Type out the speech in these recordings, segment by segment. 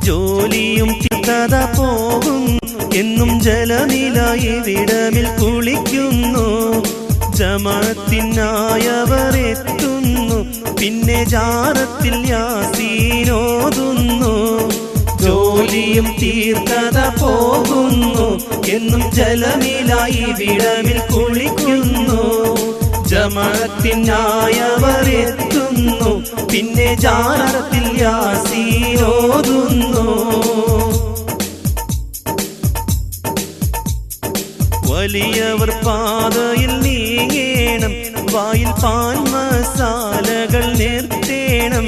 ജോലിയും തീർത്തത പോകും എന്നും ജലനിലായി വിടമിൽ കുളിക്കുന്നു. ജമാഅത്തിനായവർ എത്തുന്നു, പിന്നെ ജാറത്തിൽ യാസീനോതുന്നു. ജോലിയും തീർത്തത പോകുന്നു എന്നും ജലനിലായി വിടമിൽ കുളിക്കുന്നു. ജമാഅത്തിനായവർ എത്തുന്നു, പിന്നെ ജാറത്തിൽ യാസീനോതുന്നു. വലിയവർ പാതയിൽ നീങ്ങേണം, വായിൽ പാൻ മസാലകൾ നിർത്തേണം.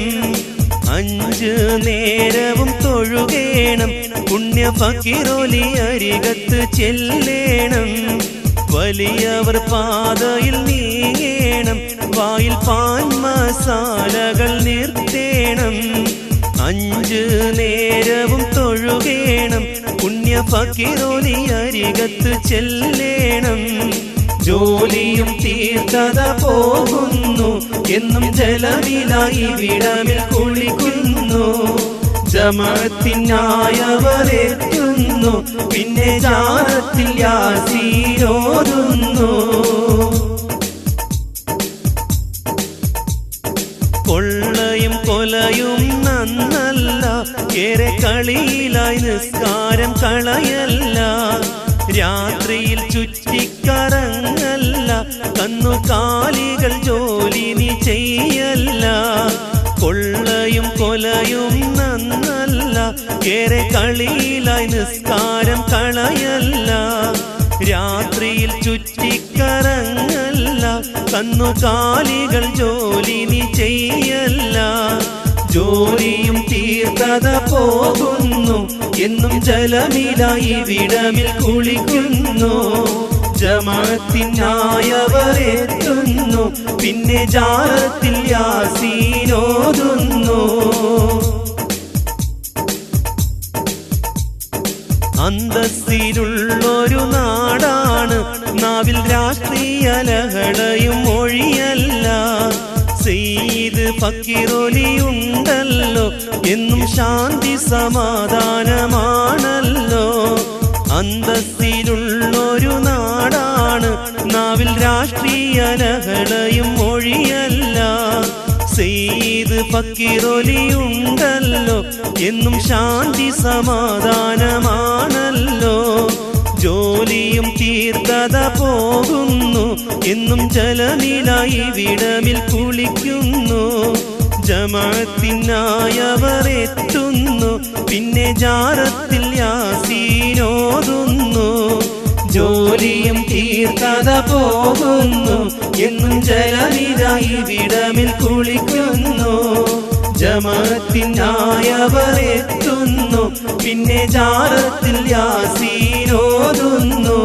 5 നേരവും തൊഴുകേണം, പുണ്യ ഫക്കീറോലി അരികത്ത് ചെല്ലേണം. വലിയവർ പാതയിൽ നീങ്ങേണം, വായിൽ പാൻ മസാലകൾ നിർത്തേണം. 5 നേരവും തൊഴുകേണം, പുണ്യ ഫക്കീറോലി അരികത്ത് ചെല്ലേണം. ജോലിയും തീർത്തത പോകുന്നു എന്നും ജലനിലായി വിടമിൽ കുളിക്കുന്നു. ജമാഅത്തിനായവർ എത്തുന്നു, പിന്നെ ജാറത്തിൽ യാസീനോതുന്നു. കൊള്ളയും കൊലയും നന്നല്ല, ഏറെ കളിയിലായി നിസ്കാരം കളയല്ല. രാത്രിയിൽ ചുറ്റിക്കറങ്ങല്ല, കന്നുകാലികൾ ജോലി നീ ചെയ്യല്ല. കൊള്ളയും കൊലയും നന്നല്ല, ഏറെ കളിയിലായി നിസ്കാരം കളയല്ല. രാത്രിയിൽ ചുറ്റിക്കറങ്ങല്ല, കന്നുകാലികൾ ജോലി നീ ചെയ്യല്ല. ജോലിയും തീർത്തത പോകുന്നു എന്നും ജലനിലായി വിടമിൽ കുളിക്കുന്നു. ജമാഅത്തിനായവർ എത്തുന്നു, പിന്നെ ജാറത്തിൽ യാസീനോതുന്നു. അന്തസ്സിലുള്ളൊരു നാടാണ്, നാവിൽ രാഷ്ട്രീയ ലഹളയും മൊഴിയല്ല. സയ്യിദ് ഫക്കീറോലി ഉണ്ടല്ലോ, എന്നും ശാന്തി സമാധാനമാണല്ലോ. അന്തസ്സിലുള്ളൊരു നാടാണ്, നാവിൽ രാഷ്ട്രീയ ലഹളയും മൊഴിയല്ല. സയ്യിദ് ഫക്കീറോലി ഉണ്ടല്ലോ, എന്നും ശാന്തി സമാധാനമാണല്ലോ. ജോലിയും തീർത്തത പോകുന്നു എന്നും ജലനിലായി വിടമിൽ കുളിക്കുന്നു. ജമാഅത്തിനായവർ എത്തുന്നു, പിന്നെ ജാറത്തിൽ യാസീനോതുന്നു. ജോലിയും തീർത്തത പോകുന്നു എന്നും ജലനിലായി വിടമിൽ കുളിക്കുന്നു. ജമാഅത്തിനായവർ എത്തുന്നു, പിന്നെ ജാറത്തിൽ യാസീനോതുന്നു.